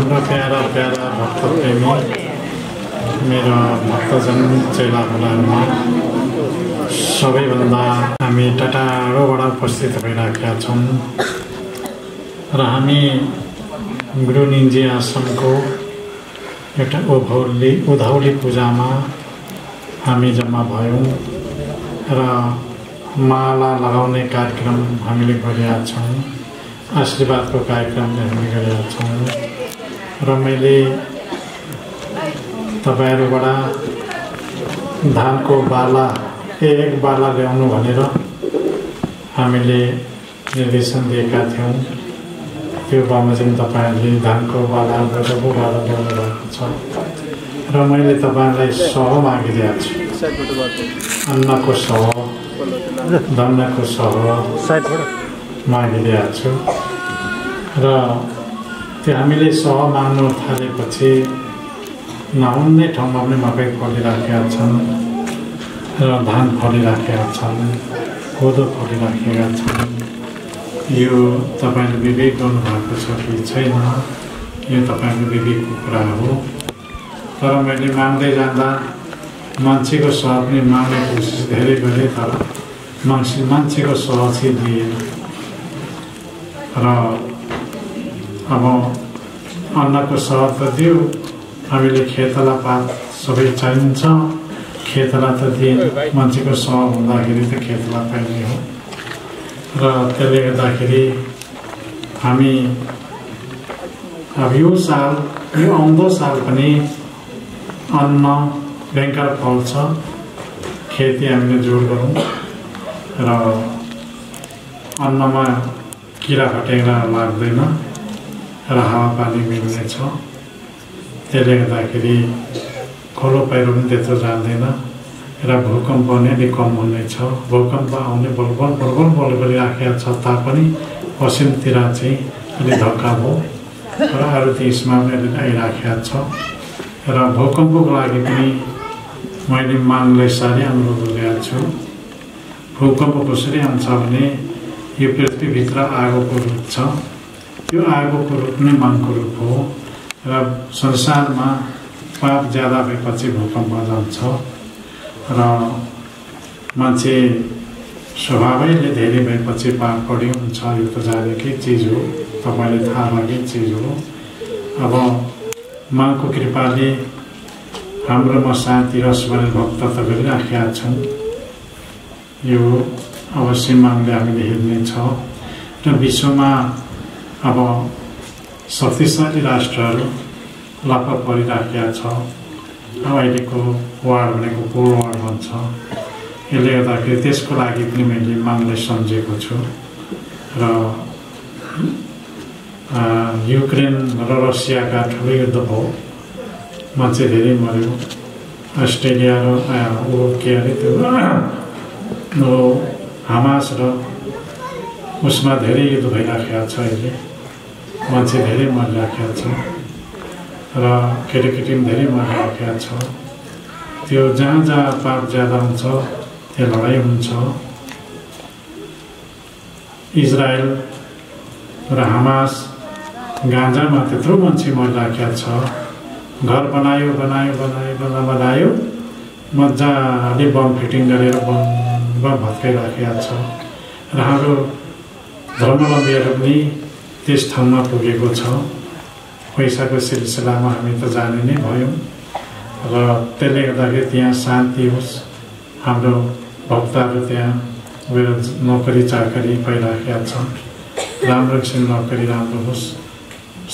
हाम्रो para para भक्तप्रेमी मेरो भक्तजन चेलाहरूलाई सबैभन्दा हामी टाढाबाट उपस्थित भइराखेका छौँ र हामी गुरु निन्जी आश्रमको एउटा उधौली पूजामा हामी जम्मा भयौँ र माला लगाउने कार्यक्रम हामीले गरेका छौँ। आशीर्वादको कार्यक्रमले हामी गरेका छौँ र मैले तपाईहरुबाट धानको बाला एक बाला ल्याउनु भनेर हामीले निर्देशन दिएका थियौँ। त्यो बमोजिम तपाईहरुले धानको बाला गजबको बाला ल्याउनु भएको छ र मैले तपाईहरुलाई सह मागिदिएको छु। अन्नको सह, धन्नको सह मागिदिएको छु र त्यो हामीले सह माग्नु थालेपछि नहुने ठाउँमा पनि मकै फलिराखेका छन् र धान फलिराखेका छन्, कोदो फलिराखेका छन्। यो तपाईले विवेक गर्नुभएको छ कि छैन, यो तपाईको विवेकको कुरा हो। तर मैले माग्दै जाँदा मान्छेको सह पनि माग्ने कोसिस धेरै गरेँ तर मान्छेको सह चाहिँ दिएन र अब अन्नको सह त दियो, हामीले खेतला पात सबै चाहिन्छ, खेतला त दिएन। मान्छेको सह हुँदाखेरि त खेतला पाइने हो र त्यसले गर्दाखेरि हामी अब यो आउँदो साल पनि अन्न भयङ्कर फल्छ, खेती हामीले जोड गरौँ र अन्नमा किरा फटेङ्ग्रा लाग्दैन र हावापानी मिल्नेछ। त्यसले गर्दाखेरि खोलो पहिरो पनि त्यत्रो जाँदैन र भूकम्प पनि अलिक कम हुनेछ। भूकम्प आउने बलबल बोलिराखेको छ तापनि पश्चिमतिर चाहिँ अलिक धक्का भयो र अरू देशमा पनि अलिक आइराखेको छ र भूकम्पको लागि पनि मैले मागलाई साह्रै अनुरोध गरेको छु। भूकम्प कसरी आउँछ भने यो पृथ्वीभित्र आगोको रूप छ, यो आगोको रूप नै मागको रूप हो र संसारमा पाप ज्यादा भएपछि भूकम्प जान्छ र मान्छे स्वभावैले धेरै भएपछि पाप बढी हुन्छ। यो त जानेकै चिज हो, तपाईँले थाहा लागेकै चिज हो। अब माको कृपाले हाम्रोमा शान्ति रस भनेर भक्त त गरिराखेका छौँ। यो अवश्य मागले हामीले हेर्नेछ र विश्वमा अब शक्तिशाली राष्ट्रहरू लापा परिराखेका छ। अब अहिलेको वार्ड भनेको कोल्ड वार भन्छ। यसले गर्दाखेरि त्यसको लागि पनि मैले मागलाई सम्झेको छु र युक्रेन र रसियाका ठुलो युद्ध भयो, मान्छे धेरै मर्यो। अस्ट्रेलिया र के अरे त्यो हमास र उसमा धेरै युद्ध भइराखेको छ। अहिले मान्छे धेरै मरिराखेको छ र केटाकेटी पनि धेरै मरिराखेको छ। त्यो जहाँ जहाँ पाप ज्यादा हुन्छ त्यहाँ लडाइँ हुन्छ। इजरायल र हमास गाजामा त्यत्रो मान्छे मरिराखेको छ। घर बनायो मजाले बम फिटिङ गरेर बम भत्काइराखेको छ र हाम्रो धर्मावलम्बीहरू पनि त्यस ठाउँमा पुगेको छ। पैसाको सिलसिलामा हामी त जाने नै भयौँ र त्यसले गर्दाखेरि त्यहाँ शान्ति होस्, हाम्रो भक्तहरू त्यहाँ गएर नोकरी चाकरी पाइराखेका छन्, राम्रो किसिम नोकरी राम्रो होस्,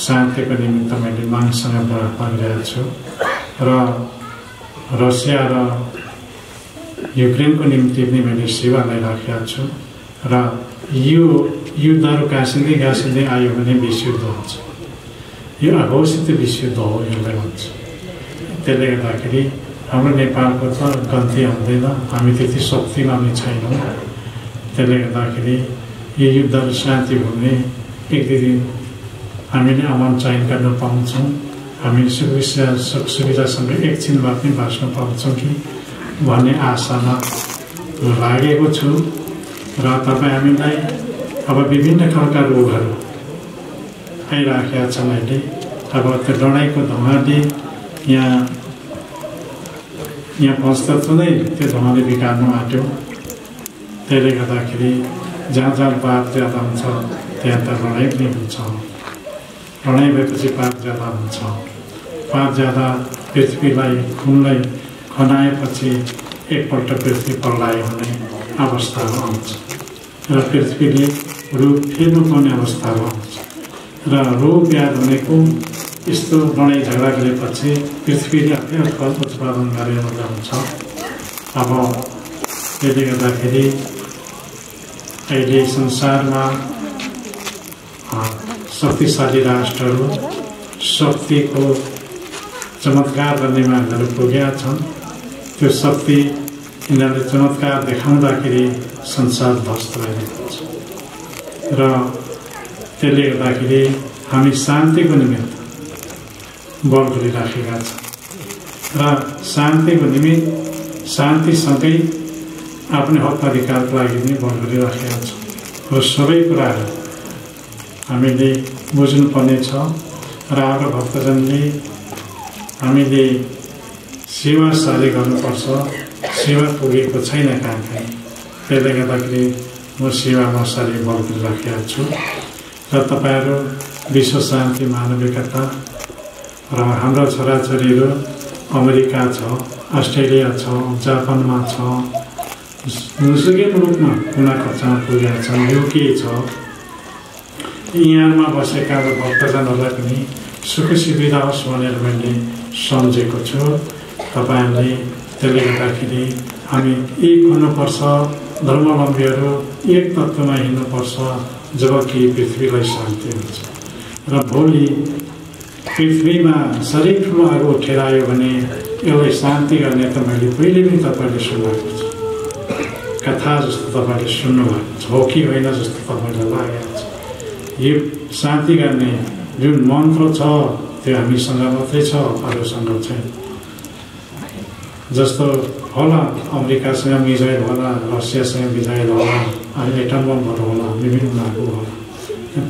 शान्तिको निमित्त मैले मागसँग प्रार्थना गरिरहेको छु र रसिया र युक्रेनको निम्ति पनि मैले सेवा लिइराखेको छु र यो युद्धहरू गाँसिँदै आयो भने विश्वयुद्ध हुन्छ। यो अघोषित विश्वयुद्ध हो, यसलाई भन्छ। त्यसले गर्दाखेरि हाम्रो नेपालको त गन्ती आउँदैन, हामी त्यति शक्तिमा पनि छैनौँ। त्यसले गर्दाखेरि यो युद्धहरू शान्ति हुने एक दुई दिन हामीले अमन चयन गर्न पाउँछौँ, हामी सुविधासँग एकछिन भए पनि बाँच्न पाउँछौँ कि भन्ने आशामा लागेको छु र तपाईँ हामीलाई अब विभिन्न खालका रोगहरू आइराखेका छन्। अहिले अब त्यो लडाइँको धुवाँले यहाँ पहुँच्दा नै त्यो धुवाँले बिगार्नु आँट्यो। त्यसले गर्दाखेरि जहाँ जहाँ पाप ज्यादा हुन्छ त्यहाँ त लडाइँ पनि हुन्छ। लडाइँ भएपछि पाप ज्यादा हुन्छ। पाप ज्यादा पृथ्वीलाई खुनलाई खनाएपछि एकपल्ट पृथ्वी प्रलय हुने अवस्थाहरू आउँछ र पृथ्वीले रूप फेर्नुपर्ने अवस्थाहरू आउँछ र रोग व्याध हुनेको यस्तो लडाइँ झगडा गरेपछि पृथ्वीले आफै उत्पादन गरेर जान्छ। अब त्यसले गर्दाखेरि अहिले संसारमा शक्तिशाली राष्ट्रहरू शक्तिको चमत्कार गर्ने मार्गहरू पुगेका छन्। त्यो शक्ति यिनीहरूले चमत्कार देखाउँदाखेरि संसार ध्वस्त भइरहेको छ र त्यसले गर्दाखेरि हामी शान्तिको निमित्त बल गरिराखेका छौँ र शान्तिको निमित्त शान्तिसँगै आफ्नो हक अधिकारको लागि पनि बल गरिराखेका छौँ र सबै कुराहरू हामीले बुझ्नुपर्ने छ र हाम्रो भक्तजनले हामीले सेवा साह्रै गर्नुपर्छ। सेवा पुगेको छैन कहाँ कहीँ। त्यसले गर्दाखेरि म सेवामा साह्रै बल गरिराखेको छु र तपाईँहरू विश्व शान्ति मानविकता र हाम्रा छोराछोरीहरू अमेरिका छ, अस्ट्रेलिया छ, जापानमा छ, जुनसुकै मुलुकमा कुना कक्षामा पुगेका छन्, युके छ। यहाँमा बसेका भक्तजनहरूलाई पनि सुख सुविधा होस् भनेर मैले सम्झेको छु। तपाईँहरूले त्यसले गर्दाखेरि हामी एक हुनुपर्छ, धर्मावलम्बीहरू एक तत्त्वमा हिँड्नुपर्छ जबकि पृथ्वीलाई शान्ति हुन्छ। र भोलि पृथ्वीमा साह्रै ठुलो आगो उठेर आयो भने यसलाई शान्ति गर्ने त मैले पहिले पनि तपाईँले सुनाएको छु। कथा जस्तो तपाईँले सुन्नुभएको छ, हो कि होइन जस्तो तपाईँलाई लागेको छ। यो शान्ति गर्ने जुन मन्त्र छ त्यो हामीसँग मात्रै छ, अरूसँग छैन। जस्तो होला अमेरिकासँग मिजाइल होला, रसियासँग मिजाइल होला, एटम बमहरू होला, विभिन्न आगो होला।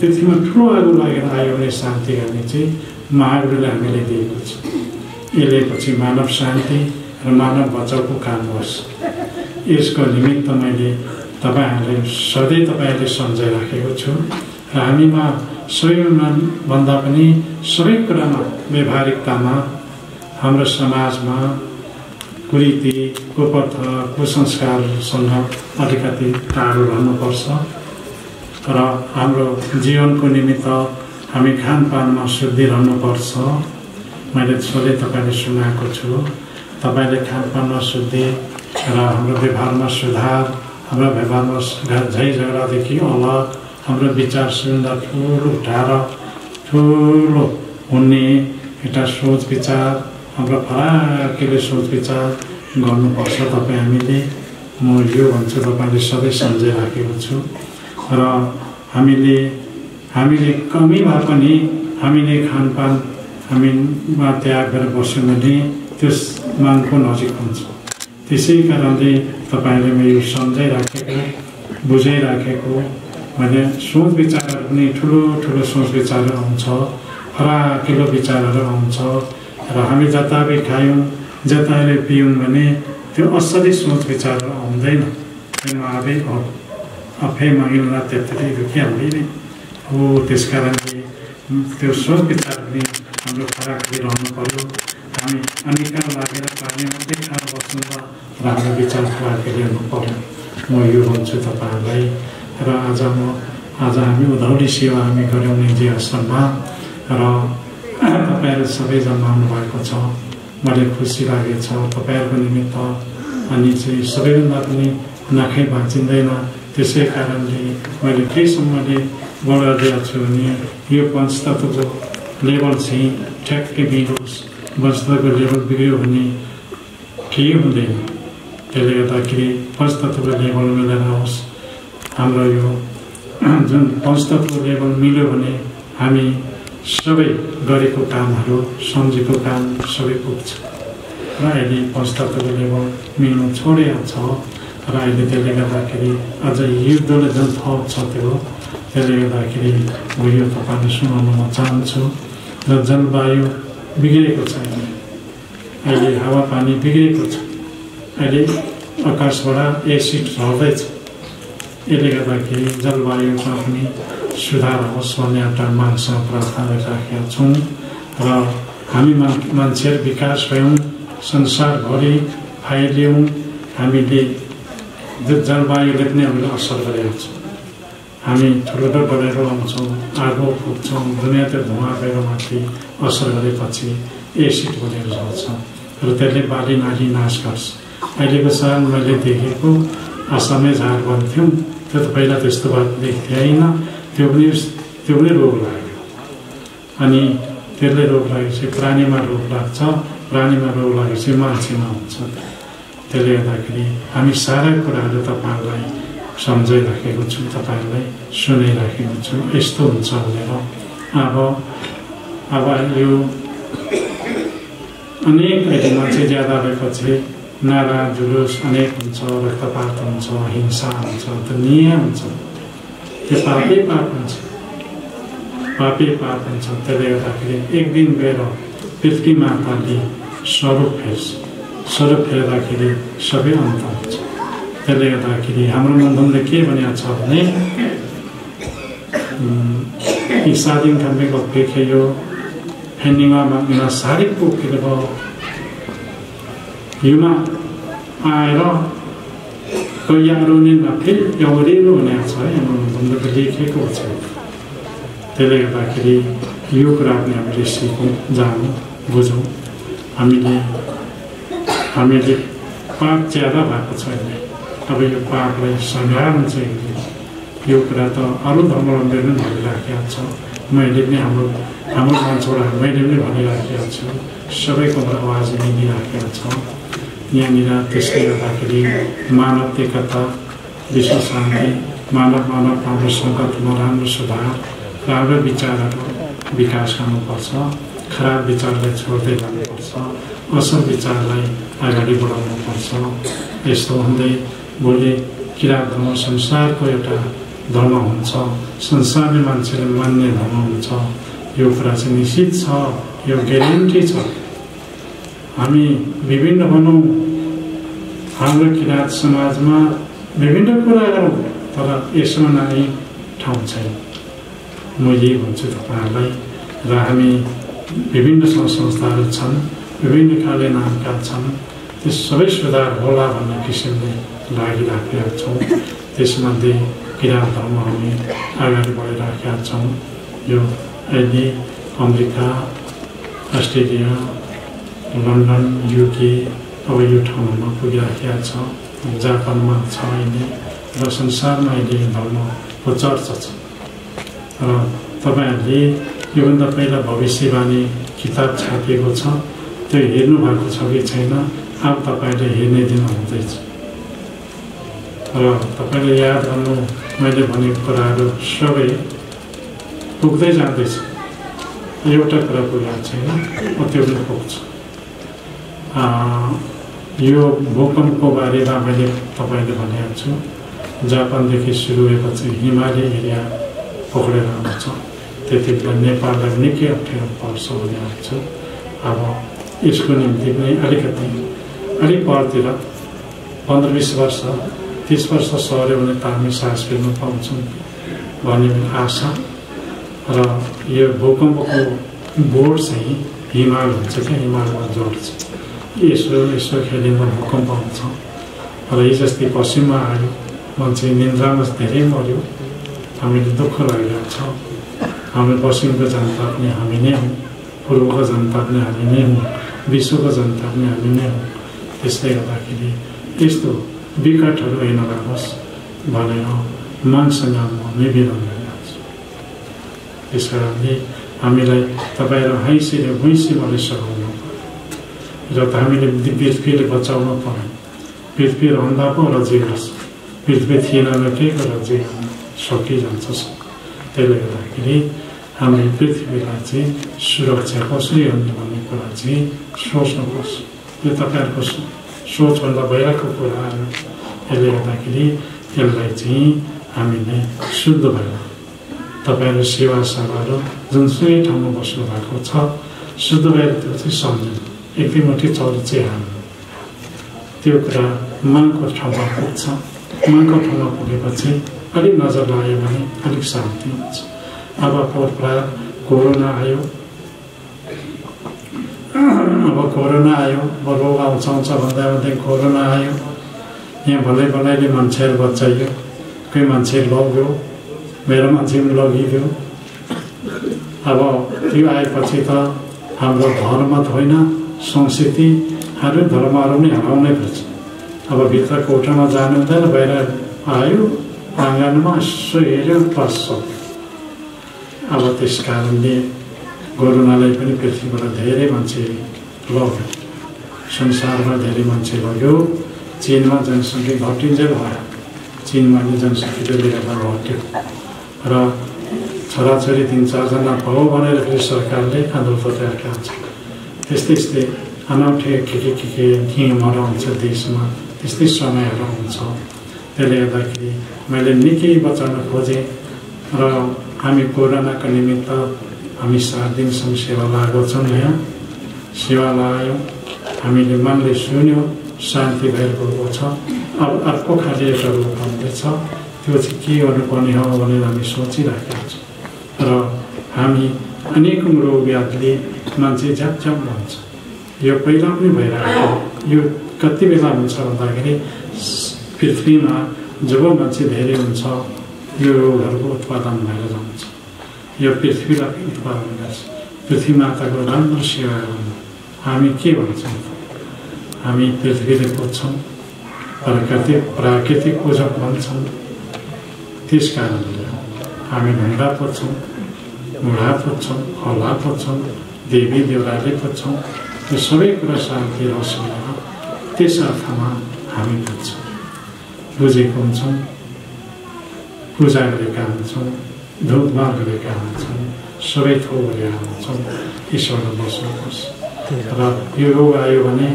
पृथ्वीमा ठुलो आगो लागेर आयो भने शान्ति गर्ने चाहिँ महावीरले हामीले दिएको छ। यसले पछि मानव शान्ति र मानव बचाउको काम होस्, यसको निमित्त मैले तपाईँहरूले सधैँ तपाईँहरूले सम्झाइराखेको छु र हामीमा सबैभन्दा पनि सबै कुरामा व्यवहारिकतामा हाम्रो समाजमा कुरीति, कुप्रथा, कुसंस्कारसँग अलिकति टाढो रहनुपर्छ र हाम्रो जीवनको निमित्त हामी खानपानमा शुद्धि रहनुपर्छ। मैले सधैँ तपाईँले सुनाएको छु। तपाईँले खानपानमा शुद्धि र हाम्रो व्यवहारमा सुधार, हाम्रो व्यवहारमा झै झगडादेखि अलग, हाम्रो विचार सुन्दा ठुलो उठाएर ठुलो हुने एउटा सोच विचार, हाम्रो फराकिलो सोच विचार गर्नुपर्छ। तपाईँ हामीले म यो भन्छु, तपाईँले सधैँ सम्झाइराखेको छु र हामीले कमी भए पनि हामीले खानपान हामीमा त्याग गरेर बस्यौँ भने त्यस मागको नजिक हुन्छ। त्यसै कारणले तपाईँले म यो सम्झाइराखेको, बुझाइराखेको भने सोच विचारहरू पनि ठुलो ठुलो सोच विचारहरू आउँछ, फराकिलो विचारहरू आउँछ र हामी जताबै खायौँ, जताबै पियौँ भने त्यो असली सोच विचारहरू आउँदैन। आफै मागिल्ला त्यत्तिकै रुकिहाल्दैन हो। त्यस कारणले त्यो सोच विचार पनि हाम्रो फराकिलो रहनु पर्यो। हामी अनिकार लागेर पानी मात्रै खाएर बस्नु र हाम्रो विचार फराकिलो हुनु पर्यो। म यो भन्छु तपाईँहरूलाई। र आज हामी उधौली सेवा हामी गऱ्यौँ निजी आश्रममा र तपाईँहरू सबैजना आउनु भएको छ। मलाई खुसी लागेको छ तपाईँहरूको निमित्त। अनि चाहिँ सबैभन्दा पनि नाखै भाँचिँदैन। त्यसै कारणले मैले केहीसम्मले बढाइदिएको छु भने यो पञ्चतत्त्वको लेभल चाहिँ ठ्याक्कै बिग्रोस्। पञ्चतत्त्वको लेभल बिग्रियो भने केही हुँदैन। त्यसले गर्दाखेरि पञ्चतत्त्वको लेभल मिलेर आओस्। हाम्रो यो जुन पञ्चतत्त्वको लेभल मिल्यो भने हामी सबै गरेको कामहरू, सम्झेको काम सबै पुग्छ। र अहिले पञ्चतत्त्वको लेभल मिल्नु छोडेको छ र अहिले त्यसले गर्दाखेरि अझ युद्धले जुन थप छ त्यसले गर्दाखेरि म यो तपाईँलाई सुनाउन म चाहन्छु। र जलवायु बिग्रेको छ। अहिले हावापानी बिग्रेको छ। अहिले आकाशबाट एसिड झर्दैछ। यसले गर्दाखेरि जलवायुमा पनि सुधार होस् भन्ने एउटा मागसँग प्रार्थना गरिराखेका छौँ र हामी मान्छेहरू विकास भयौँ, संसारभरि फैलियौँ। हामीले जलवायुले पनि हामीलाई असर गरेको छ। हामी ठुलो डढेरो आउँछौँ, आगो फुक्छौँ, दुनियाँतिर धुवा बेरोमाथि असर गरेपछि एसिड बनेर जान्छ र त्यसले बाली नाली नाश गर्छ। अहिलेको साल मैले देखेको असमै झार भन्थ्यौँ, त्यो त पहिला त्यस्तो बात देख्थेन। त्यो पनि रोग लाग्यो। अनि त्यसले रोग लागेपछि प्राणीमा रोग लाग्छ, प्राणीमा रोग लागेपछि मान्छेमा हुन्छ। त्यसले गर्दाखेरि हामी सारा कुराहरू तपाईँहरूलाई सम्झाइराखेको छु, तपाईँहरूलाई सुनाइराखेको छु यस्तो हुन्छ भनेर। अब यो अनेक अहिले मान्छे ज्यादा भएपछि नारा जुलुस अनेक हुन्छ, रक्तपात हुन्छ, हिंसा हुन्छ, दुनियाँ हुन्छ। त्यो पापै पाप हुन्छ, पापै पाप हुन्छ। त्यसले गर्दाखेरि एक दिन गएर पृथ्वी माताले स्वरूप फेर्छ। स्वरूप फेर्दाखेरि सबै अन्त हुन्छ। त्यसले गर्दाखेरि हाम्रो मन्दिरले के भनेको छ भने इसादिन ठम्बेको देखेयो फेन्डिङमा बिना सारी पोकेर हिउँमा आएर कैयारोले फेरि एउरेलो भनेको छ है, हाम्रो मन्दिरले लेखेको छ। त्यसले गर्दाखेरि यो कुरा पनि हामीले सिकौँ, जानु, बुझौँ। हामीले पाप ज्यादा भएको छैन। अब यो पापलाई सङ्घार्नु चाहिँ यो कुरा त अरू धर्मावलम्बीले पनि भनिराखेको छ। मैले पनि हाम्रो मान्छेबाट मैले पनि भनिराखेको छु। सबैको आवाज मिलिराखेको छ यहाँनिर। त्यसले गर्दाखेरि मानव एकता, विश्व शान्ति, मानव हाम्रो सङ्कटमा राम्रो सुधार, राम्रो विचारहरू विकास गर्नुपर्छ। खराब विचारलाई छोड्दै जानुपर्छ, असल विचारलाई अगाडि बढाउनुपर्छ। यस्तो हुँदै भोलि किरात धर्म संसारको एउटा धर्म हुन्छ, संसारले मान्छेले मान्ने धर्म हुन्छ। यो कुरा चाहिँ निश्चित छ, यो ग्यारेन्टी छ। हामी विभिन्न भनौँ, हाम्रो किरात समाजमा विभिन्न कुराहरू, तर यसमा नै ठाउँ छैन। म यही भन्छु तपाईँहरूलाई। र हामी विभिन्न संस्थाहरू छन्, विभिन्न खाले नामका छन्, त्यो सबै सुधार होला भन्ने किसिमले लागिराखेका छौँ। त्यसमध्ये किरात धर्म हामी अगाडि बढिराखेका छौँ। यो अहिले अमेरिका, अस्ट्रेलिया, लन्डन, युके अब यो ठाउँमा पुगिराखेका छ। जापानमा छ अहिले र संसारमा अहिले धर्मको चर्चा छ। र तपाईँहरूले योभन्दा पहिला भविष्यवाणी किताब छापिएको छ, त्यो हेर्नु भएको छ कि छैन, अब तपाईँले हेर्ने दिन हुँदैछ। र तपाईँले याद गर्नु, मैले भनेको कुराहरू सबै पुग्दै जाँदैछ। एउटा कुरा पुगेको छैन, त्यो पनि पुग्छ। यो भूकम्पको बारेमा मैले तपाईँले भनेको छु। जापानदेखि सुरु भएपछि हिमाली एरिया पक्रेर आउँछ, त्यति बेला नेपाललाई निकै अप्ठ्यारो पर्छ भनेको छु। अब यसको निम्ति पनि अलिक परतिर 15-20 वर्ष 30 वर्ष सर्यो भने त हामी सास फेर्न पाउँछौँ भन्ने आशा। र यो भूकम्पको बोर्ड चाहिँ हिमाल हुन्छ क्या, हिमालमा जोड्छ। यसो खेलेमा भूकम्प हुन्छ। र हिजो अस्ति पश्चिममा आयो, मान्छे निन्द्रामा धेरै मऱ्यो। हामीले दुःख लागिरहेको छ। हाम्रो पश्चिमको जनता पनि हामी नै हौँ, पूर्वको जनता पनि हामी नै हौँ, विश्वको जनता पनि हामी नै हौँ। त्यसले गर्दाखेरि यस्तो विकटहरू नलागोस् भनेर मागसँग म निवेदन गरिरहेको छु। त्यस कारणले हामीलाई तपाईँहरू हैँसीले भुइँसी भने सघाउनु र हामीले पृथ्वीले बचाउनु पर्यो। पृथ्वी रहँदा पो रजे गर्छ, पृथ्वी थिएन भने के रजे सकिजान्छ। त्यसले गर्दाखेरि हामीले पृथ्वीलाई चाहिँ सुरक्षा कसरी गर्ने भन्ने कुरा चाहिँ सोच्नुपर्छ। यो तपाईँहरूको सोचभन्दा भइरहेको कुराहरू। यसले गर्दाखेरि यसलाई चाहिँ हामीले शुद्ध भएर तपाईहरु सेवा सभाहरू जुनसुकै ठाउँमा बस्नु भएको छ शुद्ध भएर त्यो चाहिँ सम्झनु एकैमुठी चौर चाहिँ हाल्नु त्यो कुरा मनको ठाउँमा पुग्छ मनको ठाउँमा पुगेपछि अलिक नजर लाग्यो भने अलिक शान्ति हुन्छ अब पोहोर कोरोना आयो अब रोग आउँछ भन्दै कोरोना आयो यहाँ भलै मान्छेहरू बचाइयो कोही मान्छे लग्यो मेरो मान्छे पनि लगिदियो अब त्यो आएपछि त हाम्रो धर्म त होइन संस्कृतिहरू धर्महरू नै हराउनै पर्छ अब भित्र कोठामा जानु हुँदैन बाहिर आयो आँगनमा यसो हेऱ्यो बस अब त्यस कारणले कोरोनालाई पनि पृथ्वीबाट धेरै मान्छे लग्यो संसारमा धेरै मान्छे लग्यो चीनमा जनसङ्ख्या घटिन्जेल भयो चीनमा जनसङ्ख्याले गर्दा घट्यो र छोराछोरी 3-4 जना भयो भनेर फेरि सरकारले आन्दोलन गरिरहेका हुन्छ त्यस्तै अनौठे के नियमहरू आउँछ देशमा त्यस्तै समयहरू आउँछ त्यसले गर्दाखेरि मैले निकै बचाउन खोजेँ र हामी कोरोनाको निमित्त हामी 7 दिनसम्म सेवा लागेको छौँ यहाँ सेवा लगायौँ हामीले मनले सुन्यो शान्ति भएर गएको छ अब अर्को खाले एउटा रूप आउँदैछ त्यो चाहिँ के गर्नुपर्ने हो भनेर हामी सोचिरहेका छौँ र हामी अनेकौँ रोग व्याधिले मान्छे झ्याप भन्छ यो पहिला पनि भइरहेको यो कति बेला हुन्छ भन्दाखेरि पृथ्वीमा जब मान्छे धेरै हुन्छ यो रोगहरूको उत्पादन भएर जान्छ यो पृथ्वीलाई उत्पादन गर्छ पृथ्वी माताको राम्रो सेवा गर्नु हामी के भन्छौँ हामी पृथ्वीले पुज्छौँ प्राकृतिक पूजक भन्छौँ त्यस कारणले हामी ढुङ्गा पुज्छौँ मुढा पुज्छौँ हल्ला पुज्छौँ देवी देवराले पुज्छौँ त्यो सबै कुरा शान्ति र सुनेर त्यस अर्थमा हामी पुज्छौँ बुझेको हुन्छौँ पूजा गरेका हुन्छौँ धुपमार गरेका हुन्छौँ सबै थोक गरेका हुन्छौँ ईश्वरमा बस्नुपर्छ र यो रोग आयो भने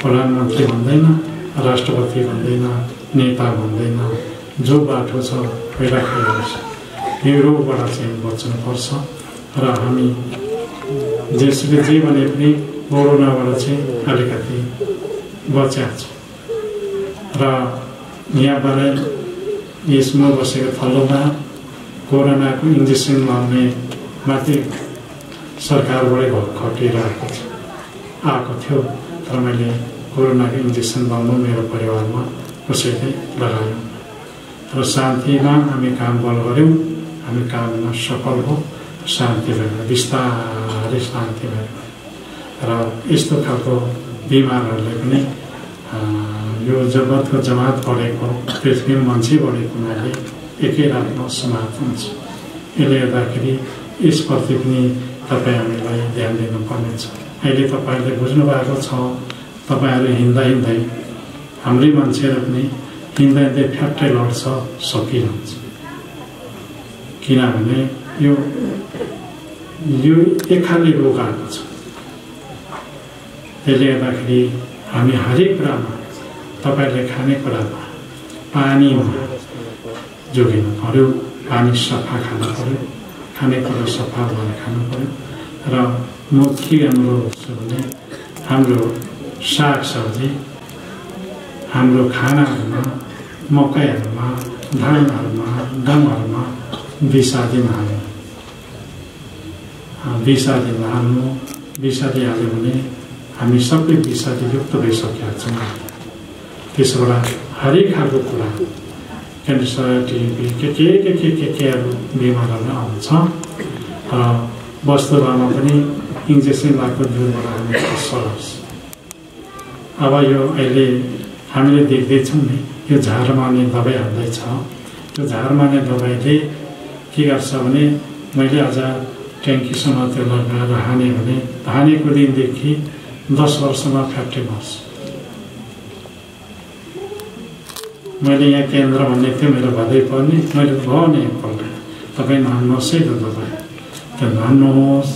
प्रधानमन्त्री भन्दैन राष्ट्रपति भन्दैन नेता भन्दैन जो बाटो छ पहिला खोल्नुहोस् यो रोगबाट चाहिँ बच्नुपर्छ र हामी जेसुकै जे भने पनि कोरोनाबाट चाहिँ अलिकति बचेका छौँ र यहाँबाट यसमा बसेको थलोमा कोरोनाको इन्जेक्सन लाउने माथि सरकारबाटै खटिरहेको छ आएको थियो तर मैले कोरोनाको इन्जेक्सन लाउनु मेरो परिवारमा कसैले लगायौँ र शान्तिमा हामी काम बल गऱ्यौँ हामी काममा सफल हो शान्ति भएर बिस्तारै शान्ति भएर र यस्तो खालको बिमारहरूले पनि यो जगतको जमात बढेको पृथ्वीमा मान्छे बढेको हुनाले एकै रातमा समाप्त हुन्छ यसले गर्दाखेरि यसप्रति पनि तपाईँ हामीलाई ध्यान दिनुपर्नेछ अहिले तपाईँले बुझ्नु भएको छ तपाईँहरू हिँड्दै हाम्रै मान्छेहरू पनि हिँड्दै फ्याक्ट्री लड्छ सकिरहन्छ किनभने यो एक खालले रोग आएको छ त्यसले गर्दाखेरि हामी हरेक कुरामा तपाईँले खानेकुरामा पानीमा जोगिनु पर्यो पानी सफा खानु पर्यो खानेकुरा सफा भएर खानु पर्यो र म के अनुरोध गर्छु भने हाम्रो सागसब्जी हाम्रो खानाहरूमा मकैहरूमा धानहरूमा गहुँहरूमा विषादी नहाल्नु विषादी नहाल्नु विषादी हाल्यो भने हामी सबै विषादीयुक्त भइसकेका छौँ त्यसबाट हरेक खालको कुरा क्यान्सर टिबी केहरू बिमारहरू आउँछ वस्तुमा पनि इन्जेक्सन लगाएको दुधबाट हामी फस्छौँ अब यो अहिले हामीले देख्दैछौँ नि यो झार मार्ने दबाई हाल्दैछ त्यो झार मार्ने दबाईले के गर्छ भने मैले आज ट्याङ्कीसँग त्यो लगाएर हाने भने हानेको दिनदेखि 10 वर्षमा फ्याक्ट्री बस्छ मैले यहाँ केन्द्र भन्ने थियो मेरो भदै पर्ने मैले भने एकपल्ट तपाईँ नहान्नुहोस् है त्यो दबाई त्यो नहान्नुहोस्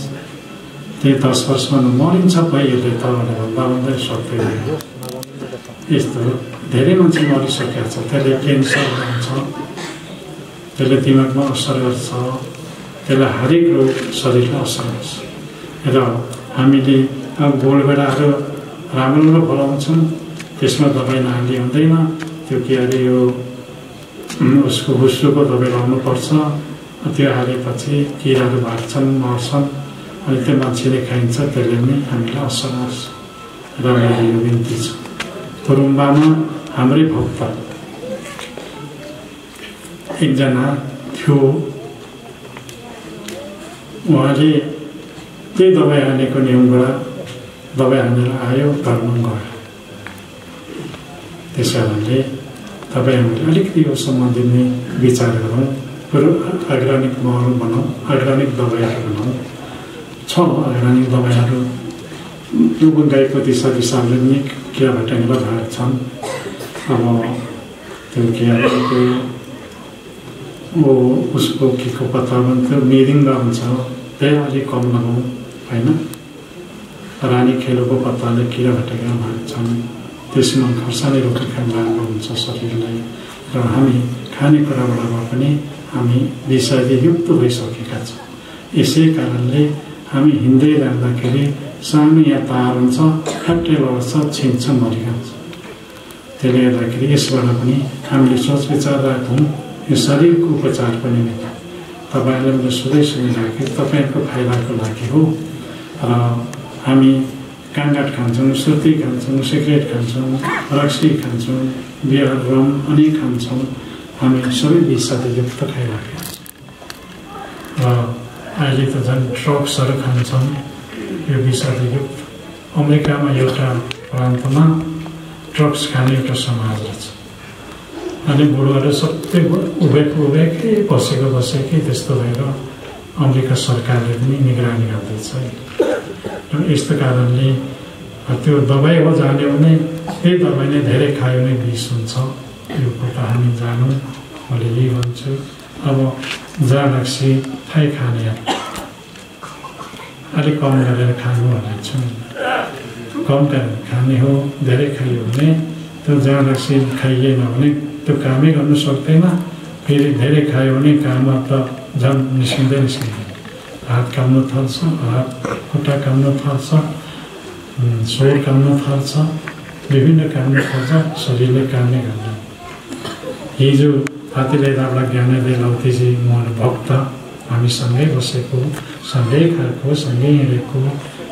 त्यही 10 वर्षमा मरिन्छ पहिले तपाईँले भन्दा सक्दैन यस्तो धेरै मान्छे मरिसकेको छ त्यसले क्यान्सर हुन्छ त्यसले दिमागमा असर गर्छ त्यसलाई हरेक रोग शरीरलाई असर गर्छ र हामीले गोलभेडाहरू राम्रो फलाउँछौँ त्यसमा दबाई नहाल्ने हुँदैन त्यो के अरे यो उसको हुस्सुको दबाई लाउनुपर्छ त्यो हालेपछि किराहरू भाग्छन् मर्छन् अनि त्यो मान्छेले खाइन्छ त्यसले नै हामीलाई असर गर्छ र मेरो यो बिन्ती छ गुरुम्बामा हाम्रै भक्त एकजना थियो उहाँले त्यही दबाई हानेको नियमबाट दबाई हानेर आयो धर्म गयो त्यस कारणले तपाईँ हामीले अलिकति यो सम्बन्धित नै विचार गरौँ बरु अर्ग्यानिक मल बनाऊँ अर्ग्यानिक दबाईहरू बनाऊँ छ अर्ग्यानिक दबाईहरू त्यो गाईको दिशा दिशाले नै किराफट्याङ्ग्रा भएको छन् अब त्यो किराको उसको केको पत्ता त्यो मिरिङ्गा हुन्छ त्यही अलिक कम लगाउँ होइन रानी खेलोको पत्ताले किराफट्याङ्ग्रा भाग्छन् त्यसमा खर्सानी रोटीखान राम्रो हुन्छ शरीरलाई र हामी खानेकुराबाट पनि हामी विषादीयुक्त भइसकेका छौँ यसै कारणले हामी हिँड्दै जाँदाखेरि सानो यहाँ तार हुन्छ फ्याक्ट्री लड्छ छिन्छ मरिहाल्छ त्यसले गर्दाखेरि यसबाट पनि हामीले सोच विचार राखौँ यो शरीरको उपचारको निमित्त तपाईँहरूले मैले सधैँ सुनिराखेँ तपाईँहरूको फाइदाको लागि हो र हामी काङ्गाट खान्छौँ सुर्ती खान्छौँ सिगरेट खान्छौँ रक्सी खान्छौँ बियर रम अनेक खान्छौँ हामी सबै विषादयुक्त खाइराखेका छौँ र अहिले त झन् ड्रग्सहरू खान्छौँ यो विषादयुक्त अमेरिकामा एउटा प्रान्तमा ड्रग्स खाने एउटा समाज रहेछ अनि बुढोहरू सबै उभेकै बसेकै त्यस्तो भएर अमेरिका सरकारले पनि निगरानी गर्दैछ र यस्तो कारणले त्यो दबाई हो जाने भने त्यही दबाई नै धेरै खायो भने विष हुन्छ यो कुरा हामी जानौँ मैले यही भन्छु अब जहाँ रक्सी थाहै खाने अलिक कम गरेर खानु भनेको छु कम गरेर खाने हो धेरै खायो भने त्यो जहाँ रक्सी खाइएन भने त्यो कामै गर्नु सक्दैन फेरि धेरै खायो भने काममा त झन् निस्किँदैन हात काम्नु थाल्छ हात खुट्टा काम्नु थाल्छ शरीर काम्नु थाल्छ विभिन्न काम्नु थाल्छ शरीरले कामै गर्दैन हिजो हातीले राब्ला ज्ञानले लौतेजी म भक्त हामी सँगै बसेको सँगै खाएको सँगै हिँडेको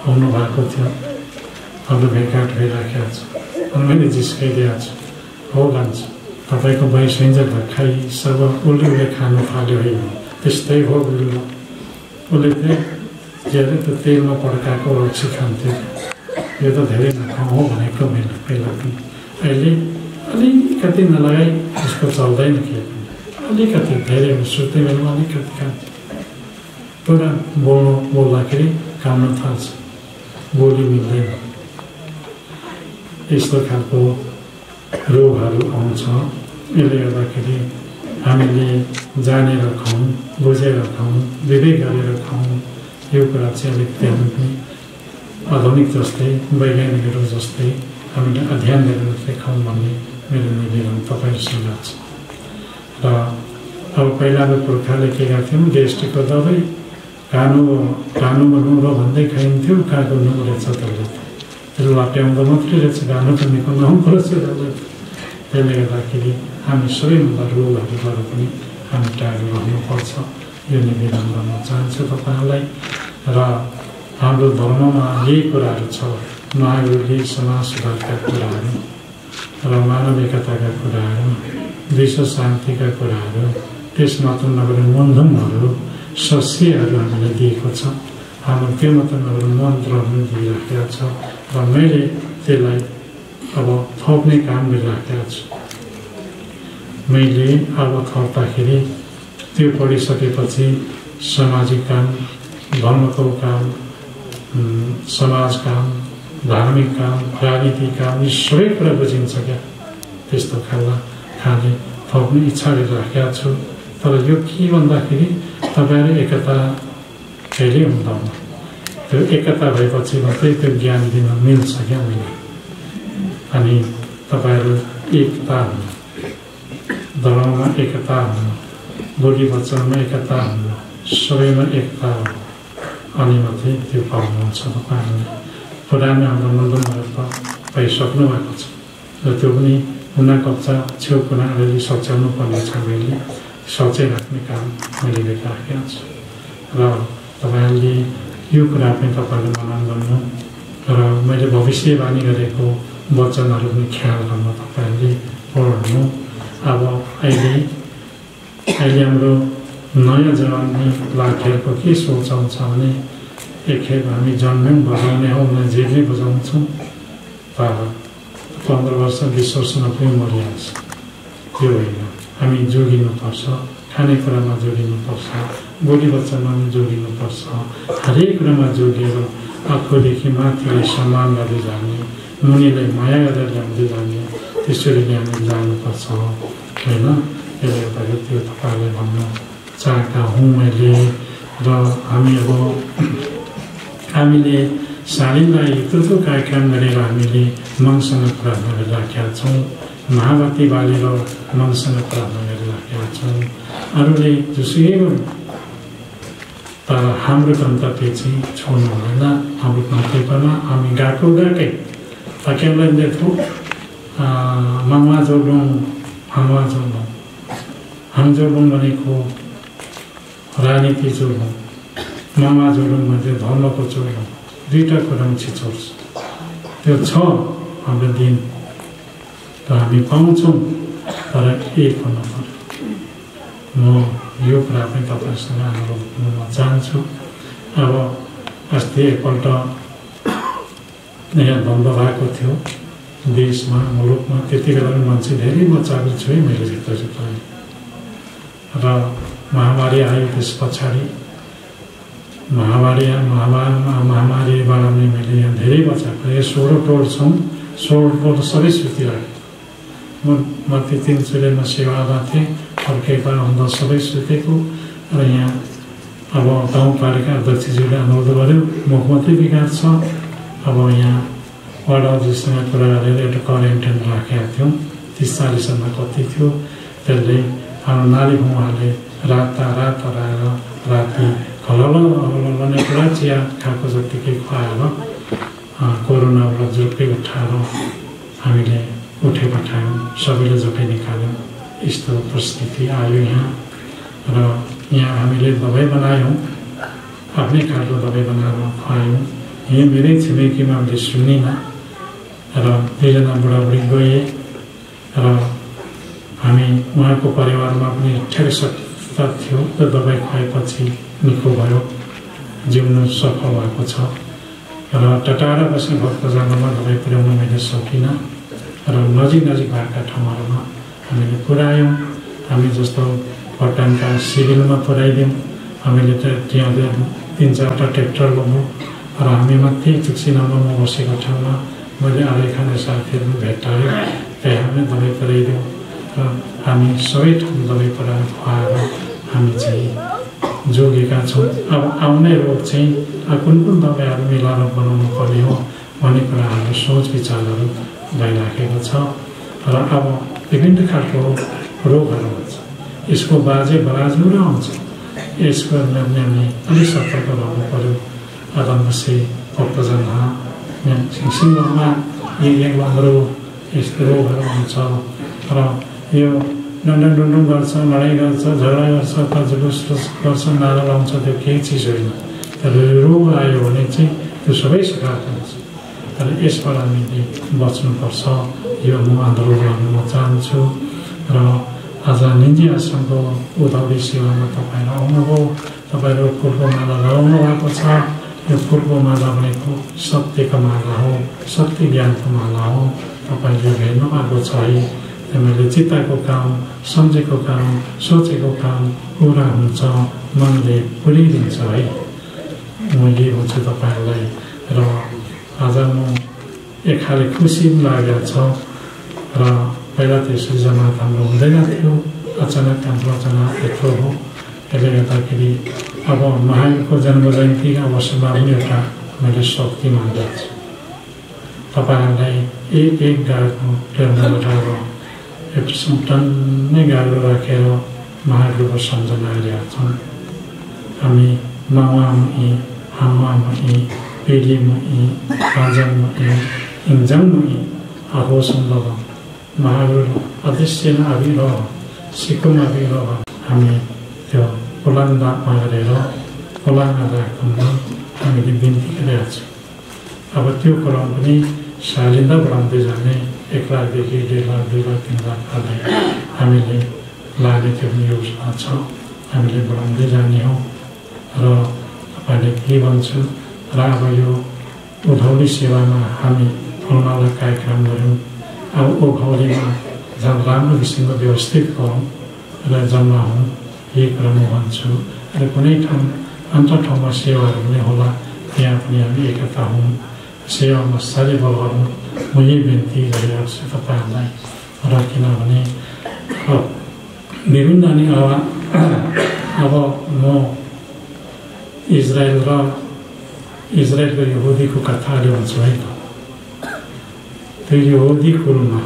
आउनु भएको थियो अब भेटघाट भइराखेको छ अनि मैले जिस्काइदिएको छु हो भन्छ तपाईँको वयस हुन्छ खाइ सब उसले खानु थाल्यो होइन त्यस्तै हो उसले उसले चाहिँ के अरे त्यो तेलमा पड्काएको रक्सी खान्थ्यो यो त धेरै नखाउँ हो भनेको मैले पहिला पनि अहिले अलिकति नलगाइ उसको चल्दैन के पनि अलिकति धेरै सुत्ने बेलामा अलिकति खान्छ पुरा बोल्दाखेरि काम्न थाल्छ बोली मिल्दैन यस्तो खालको रोगहरू आउँछ यसले गर्दाखेरि हामीले जानेर खाउँ बुझेर खाउँ विवेक गरेर खाउँ यो कुरा चाहिँ अलिकति हामी पनि आधुनिक जस्तै वैज्ञानिकहरू जस्तै हामीले अध्ययन गरेर चाहिँ खाउँ भन्ने मेरो निवेदन तपाईँहरूसँग छ र अब पहिलाको पुर्खाले के गर्थ्यौँ गेस्ट्रिकको दबाई कानुमा नुरो भन्दै खाइन्थ्यो कहाँको नुरो रहेछ त्यसले लट्याउँदा मात्रै रहेछ गानु त निको नहुँदो रहेछ त्यसले गर्दाखेरि हामी सबैभन्दा रोगहरूबाट पनि हामी टाढो रहनुपर्छ यो निवेदन गर्न चाहन्छु तपाईँहरूलाई र हाम्रो धर्ममा यही कुराहरू छ महावीरले समाज सुधारका कुराहरू र मानविकताका कुराहरू विश्व शान्तिका कुराहरू त्यसमा त नगरी मन्धुमहरू सस्यहरू हामीलाई दिएको छ हाम्रो त्यो मात्र नगरी मन्त्रहरू दिइराखेको छ र मैले त्यसलाई अब थप्ने काम गरिराखेको छु मैले अब थप्दाखेरि त्यो पढिसकेपछि सामाजिक काम धर्मको काम समाज काम धार्मिक काम राजनीतिक काम यी सबै कुरा बुझिन्छ क्या त्यस्तो खाने थप्ने इच्छा गरिराखेको छु तर यो के भन्दाखेरि तपाईँहरू एकता कहिले हुँदैन त्यो एकता भएपछि मात्रै त्यो ज्ञान दिन मिल्छ क्या मैले अनि तपाईँहरू एकता हुनु धर्ममा एकता हुनु बोली वचनमा एकता हुनु सबैमा एकता अनि मात्रै त्यो पाउनुहुन्छ तपाईँहरूले। पुरानो हाम्रो नन्दनहरू त पाइसक्नु भएको छ र त्यो पनि कुना कच्चा छेउ कुना अलिअलि सच्याउनु पर्ने छ। मैले सच्याइराख्ने काम मैले गरिराखेको छु र तपाईँहरूले यो कुरा पनि तपाईँहरूले मनन गर्नु र मैले भविष्यवाणी गरेको वचनहरू पनि ख्याल गर्नु, तपाईँहरूले पढ्नु। अब अहिले हाम्रो नयाँ जवानीलाहरूको के सोच आउँछ भने एकखेप हामी जन्म्यौँ बजाउने हौँ न जे नै बजाउँछौँ, तर 15 वर्ष 20 वर्षमा पनि मरिहाल्छ। त्यो होइन, हामी जोगिनुपर्छ, खानेकुरामा जोगिनुपर्छ, बोली वचनमा पनि जोगिनुपर्छ। हरेक कुरामा जोगिएर आफूदेखि माथिलाई सम्मान गर्दै जाने, मुनिलाई माया गरेर ल्याउँदै जाने, त्यसरी नै हामी जानुपर्छ होइन। त्यसले गर्दाखेरि त्यो तपाईँहरूले भन्न चाहेका हुँ मैले। र हामीले शालिनलाई यत्रो कार्यक्रम गरेर हामीले मनसँग प्रार्थना गरिराखेका छौँ, महावती बालेर मनसँग प्रार्थना गरिराखेका छौँ। अरूले जसुकै गर्नु, तर हाम्रो गन्तव्य चाहिँ छोड्नु हुँदैन। हाम्रो गन्तव्यमा हामी गएकै फक्याउलाई देखो मङमा जोडौँ हावा जोडौँ। हाम जोडौँ भनेको राजनीति जोडौँ, मङमा जोडौँ भने धर्मको जोडौँ, दुईवटा कुरामा छिचोड्छ। त्यो छ हाम्रो दिन र हामी पाउँछौँ, तर एक हुनु पर्यो। म यो कुरा पनि तपाईँसँग अनुरोध गर्न चाहन्छु। अब अस्ति एकपल्ट यहाँ द्वन्द भएको थियो देशमा, मुलुकमा। त्यति बेला पनि मान्छे धेरै मचाएको छु है मैले भित्र र महामारी आयो। त्यस पछाडि महामारीबाट नै मैले यहाँ धेरै बचाएको। यो 16 टोल छौँ, 16 टोल सबै सुतिरहेको। म तिनचुलेमा सेवामा थिएँ, फर्केका हुँदा सबै सुतेको। र यहाँ अब गाउँपालिका अध्यक्षज्यूले अनुरोध गर्यो, मुखमन्त्री विकास छ। अब यहाँ वार्ड अध्यक्षसँग कुरा गरेर एउटा क्वारेन्टाइन राखेका थियौँ। 30-40 जना कति थियो। त्यसले हाम्रो नाली उहाँले रात हराएर राति हलने पुरा चिया खाएको जत्तिकै खुवाएर कोरोनाबाट जोकै उठाएर हामीले उठे पठायौँ, सबैले जोकै निकाल्यौँ। यस्तो परिस्थिति आयो यहाँ। र यहाँ हामीले दबाई बनायौँ, आफ्नै खालको दबाई बनाएर खुवायौँ। यहाँ मेरै छिमेकीमा मैले सुनिनँ र 2 जना बुढाबुढी गए र हामी उहाँको परिवारमा पनि ठ्याक्कै सत्ता थियो। र दबाई खुवाएपछि निको भयो, जिउनु सफल भएको छ। र टाढा बस्ने भक्तजनमा दबाई पुर्याउन मैले सकिनँ र नजिक भएका ठाउँहरूमा हामीले पुर्यायौँ। हामी जस्तो पटनका सिभिलमा पुर्याइदियौँ। हामीले त्यहाँ 3-4वटा ट्र्याक्टर लग्यौँ र हामी माथि चुक्सिनामा म बसेको ठाउँमा मैले आलु खाने साथीहरू भेटाएँ, त्यहाँ हामी दबाई पुर्याइदियौँ। र हामी सबै ठाउँ दबाई पुर्याएर खुवाएर हामी चाहिँ जोगेका छौँ। अब आउने रोग चाहिँ कुन दबाईहरू मिलाएर बनाउनु पर्ने हो भन्ने कुरा हाम्रो सोच विचारहरू भइराखेको छ। र अब विभिन्न खालको रोगहरू हुन्छ, यसको बाजे बराजबाट आउँछ। यसको हामी अलिक सतर्क रहनु पर्यो। आरामसे भक्तजन सिंहमा हाम्रो यस्तो रोगहरू हुन्छ र यो डन्डुङ गर्छ, लडाइँ गर्छ, झगडा गर्छ, जुलुस गर्छ, नारा लाउँछ, त्यो केही चिज होइन। तर रोग आयो भने चाहिँ त्यो सबै सकारात्मक हुन्छ। तर यसबाट हामीले बच्नुपर्छ, यो म आन्दोलन गर्न म चाहन्छु। र आज निजी आश्रमको उधौली सेवामा तपाईँहरू आउनुभयो, तपाईँहरू फुलको माला लगाउनु भएको छ। यो फुलको माला भनेको सत्यको माला हो, सत्य ज्ञानको माला हो। तपाईँले हेर्नु भएको छ है, मैले चित्तको काम, सम्झेको काम, सोचेको काम पुरा हुन्छ, मनले पुरिदिन्छ है। मैले भन्छु तपाईँहरूलाई। र आज म एक खाले खुसी लागेको छ। र पहिला त यसरी जमात हाम्रो हुँदैन थियो, अचानक हाम्रो जमात यत्रो हो। त्यसले गर्दाखेरि अब महावीरको जन्म जयन्तीका अवसरमा पनि एउटा मैले शक्ति मान्दछु। तपाईँहरूलाई एक गाडीको टेर्मा उठाएर एउटा टन्नै गाडीको राखेर महावीरको सम्झना गरिरहेका छौँ। हामी मावाम'i हामाम'i पेलिम'i राजम'i इंजम'i आहोसम्भव महागुरु अदृश्यन अभिरह सिकुम अभिरह हामी त्यो खोलाङमा गरेर खोलाङमा राख्नु हामीले बिन्ती गरेका छौँ। अब त्यो क्रम पनि सालिँदा बढाउँदै जाने 1 लाखदेखि 1.5 लाख 2 लाख 3 लाख आदि हामीले लाने त्यो पनि योजना छ। हामीले बढाउँदै जाने हो र तपाईँले के भन्छु र अब यो उधौली सेवामा हामी फलमाला कार्यक्रम गऱ्यौँ। अब उभौलीमा झन् राम्रो किसिमको व्यवस्थित गरौँ र जम्मा हौँ, यही कुरा म भन्छु। र कुनै ठाउँ अन्त ठाउँमा सेवाहरू पनि होला, त्यहाँ पनि हामी एकता हौँ, सेवामा सजैव गरौँ। म यही बिन्ती गरिरहेको छु तपाईँहरूलाई। र किनभने विभिन्न अनि अब म इजरायलको यहुदीको कथाहरू भन्छु है त। त्यो यहुदी कुलमा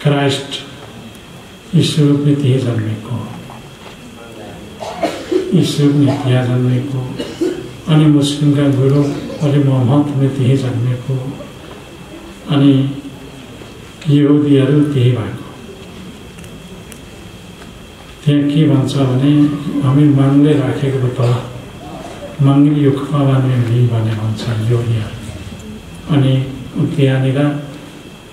क्राइस्ट यीशु पनि त्यही जन्मेको, यीशु पनि त्यहाँ जन्मेको, अनि मुस्लिमका गुरु अली मोहम्मद पनि त्यही जन्मेको, अनि यहुदीहरू त्यही भएको। त्यहाँ के भन्छ भने हामी माग्दै राखेको त माग्ने यो खबाने भनेर भन्छ यहुदीहरू। अनि त्यहाँनिर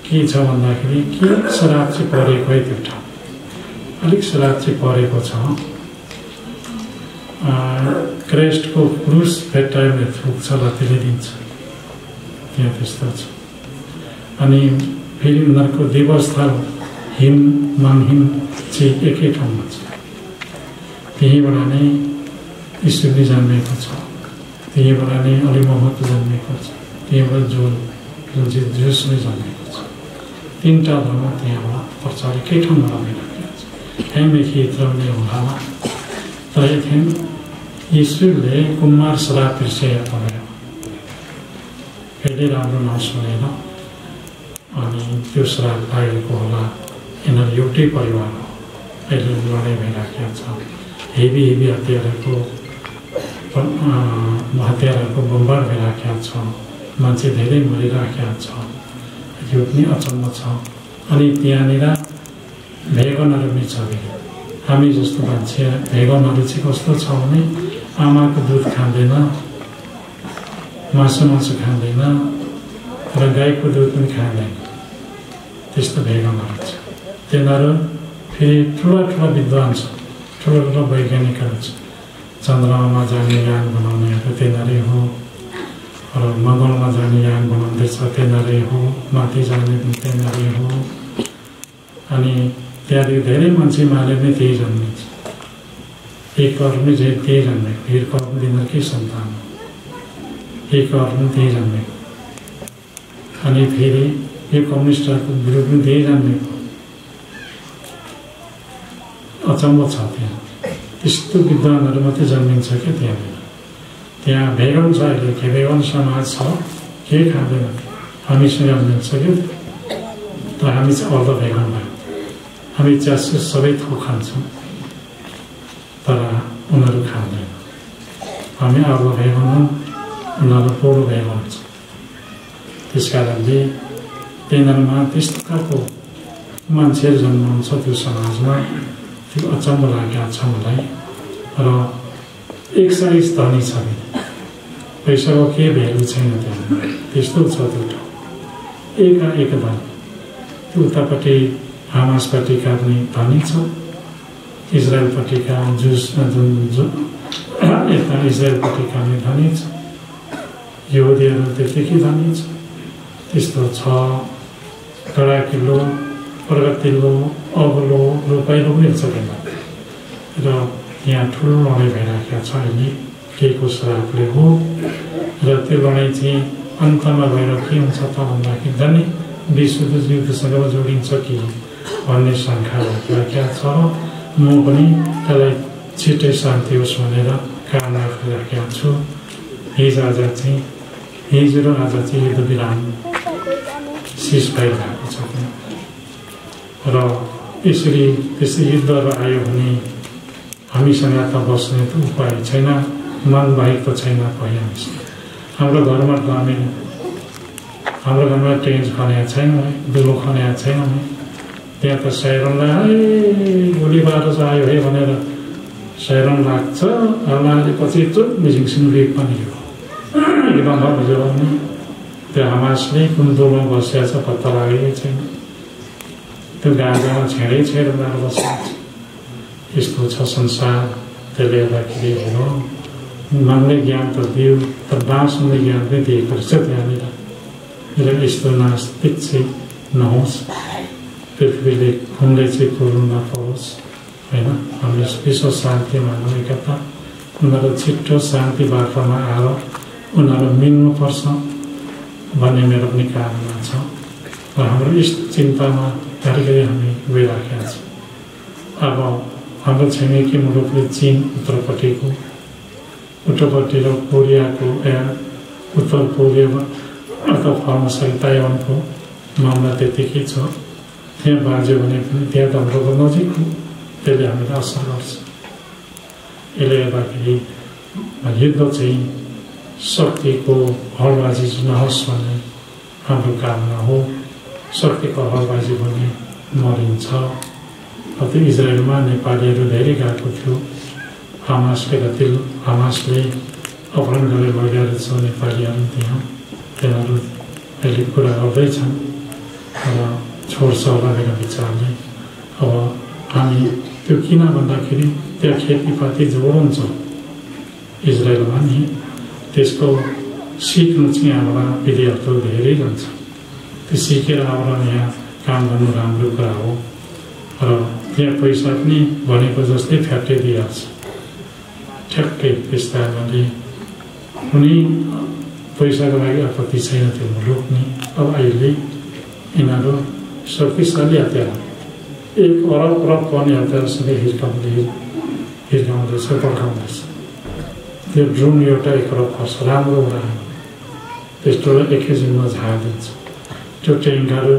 के छ भन्दाखेरि के श्राप चाहिँ परेको है, त्यो ठाउँ अलिक श्राप चाहिँ परेको छ। क्राइस्टको क्रुस भेट्टाइले थुक्छ र त्यसले दिन्छ, त्यहाँ त्यस्तो छ। अनि फेरि उनीहरूको देवस्थल हिम माङहिम चाहिँ एकै ठाउँमा छ। त्यहीबाट नै यीशु पनि जन्मेको छ, त्यहीबाट नै अली मोहम्मद जन्मेको छ, त्यहीबाट जुन चाहिँ जुस नै जन्मेको छ। 3टा धर्म त्यहाँबाट पर्छ, एकै ठाउँमा रमिरहेको छ। त्यहाँदेखि पनि होला, तर त्यहाँ यीशुले कुमार श्राप बिर्सेर परेर कहिले राम्रो नसुनेर अनि त्यो श्राप लागेको होला। यिनीहरू एउटै परिवार हो, अहिले लडाइँ भइराखेको छ। हेभी हतियारहरूको बमबार भइराखेको छ, मान्छे धेरै मरिराखेको छ। यो पनि अचम्म छ। अनि त्यहाँनिर भेगनहरू पनि छ। हामी जस्तो मान्छे भेगनहरू चाहिँ कस्तो छ भने आमाको दुध खाँदैन, मासु खाँदैन र गाईको दुध पनि खाँदैन, त्यस्तो भेगनहरू छ। तिनीहरू फेरि ठुला विद्वान छ, ठुला वैज्ञानिकहरू छ। चन्द्रमामा जाने यान बनाउनेहरू तिनीहरू हो, र मङ्गलमा जाने यान बनाउँदैछ तिनीहरू हो, माथि जाने पनि तिनीहरू हो। अनि त्यहाँदेखि धेरै मान्छे मारे नै त्यही जन्मिन्छ। एक पनि त्यही जन्मेको, हिर्क पनि तिनीहरूकै सन्तान हो, एक पनि त्यही जन्मेको। अनि फेरि यो कम्युनिस्टहरूको ग्रुप पनि त्यही जन्मेको। अचम्म छ। त्यहाँ त्यस्तो विद्वानहरू मात्रै जन्मिन्छ क्या त्यहाँनिर। त्यहाँ भेगन छ, अहिले के भेगन समाज छ, केही खाँदैन, हामीसँग जन्मिन्छ क्या। तर हामी चाहिँ अर्ध भेगन भयो। हामी चाहिँ सबै थोक खान्छौँ, तर उनीहरू खाँदैन। हामी अर्ध भेगन हौँ, उनीहरू पोरो भेगन छ। त्यस कारणले तिनीहरूमा त्यस्तो खालको मान्छेहरू जन्माउँछ त्यो समाजमा। त्यो अचम्म लागेको छ मलाई। र एक साइज धनी छ, पैसाको केही भ्यालु छैन त्यहाँ, त्यस्तो छ त्यो ठाउँ। एक धनी। त्यो उतापट्टि हामासपट्टिका पनि धनी छ, इजरायलपट्टिका यता इजरायलपट्टिका पनि धनी छ, यहुदीहरू त्यतिकै धनी छ। त्यस्तो छ। कडाकिलो, प्रगतिलो, अग्लो, रोपाइलो पनि छ त्यहाँ। र यहाँ ठुलो लडाइँ भइराखेको छ अहिले, केहीको श्रापले हो। र त्यो लडाइँ चाहिँ अन्तमा गएर के हुन्छ त भन्दाखेरि झन् विश्व युद्धसँग जोडिन्छ कि भन्ने शङ्का राखेको छ। म पनि त्यसलाई छिट्टै शान्ति होस् भनेर कामना गरिराखेको छु। हिजो र आज चाहिँ युद्ध विराम सिज भइरहेको छ। र यसरी त्यस्तो युद्धहरू आयो भने हामीसँग त बस्ने त उपाय छैन, मन बाहेक त छैन कोही हामीसँग। हाम्रो घरमा टेन्ट खनेको छैन, दुलो खनेको छैन। त्यहाँ त साइरनलाई गोली बाटो आयो है भनेर साइरन लाग्छ, लागेपछि मिसिङ रेप पनि हो एकदम बुझाउने। त्यो हमासले कुन दोलमा बसिया छ पत्ता लागेकै छैन। त्यो गाजामा छेडेर बसेको छ। यस्तो छ संसार। त्यसले गर्दाखेरि हो मनले ज्ञान त दियो, तर बाँच्ने ज्ञान पनि दिएको रहेछ त्यहाँनिर। र यस्तो नास्तिक चाहिँ नहोस्, पृथ्वीले खुनले चाहिँ कोर्नु नपरोस् होइन। हामीले विश्व शान्ति मानव एकता, उनीहरू छिट्टो शान्ति बाटोमा आएर उनीहरू मिल्नुपर्छ भन्ने मेरो पनि कामना छ। र हाम्रो यस्तो चिन्तामा घरिघरि हामी गइराखेका छौँ। अब हाम्रो छिमेकी मुलुकले चीन उत्तरपट्टि र कोरियाको उत्तर कोरियामा अथवा फर्मसरी ताइवानको मामला त्यतिकै छ। त्यहाँ बाँझ्यो भने पनि त्यहाँ त हाम्रो नजिक हो, त्यसले हामीलाई असर गर्छ। यसले गर्दाखेरि युद्ध चाहिँ शक्तिको हलबाजी नहोस् भन्ने हाम्रो कामना हो। शक्तिको हलबाजी भने मरिन्छ। त्यो इजरायलमा नेपालीहरू धेरै गएको थियो। हमासले अपहरण गरेर लैरहेको छ नेपालीहरू त्यहाँ। तिनीहरू अहिले कुरा गर्दैछन् र छोड्छ होला मेरो विचारले। अब हामी त्यो किन भन्दाखेरि त्यहाँ खेतीपाती जोडिन्छ इजरायलमा नि, त्यसको सिक्नु चाहिँ यहाँबाट विद्यार्थीहरू धेरै जान्छ। त्यो सिकेर आएर यहाँ काम गर्नु राम्रो कुरा हो। र त्यहाँ पैसा पनि भनेको जस्तै फ्याक्ट्री दिइहाल्छ ठ्याक्कै। त्यस्ताले कुनै पैसाको लागि आपत्ति छैन त्यो मुलुक नि। अब अहिले यिनीहरू शक्तिशाली हतियार 1 अरब पर्ने हतियारसँग हिर्काउँदैछ पड्काउँदैछ। त्यो ड्रोन एउटा 1 अरब पर्छ, राम्रो उडान। त्यस्तो एकैछिनमा झारिदिन्छ। त्यो ट्याङ्कहरू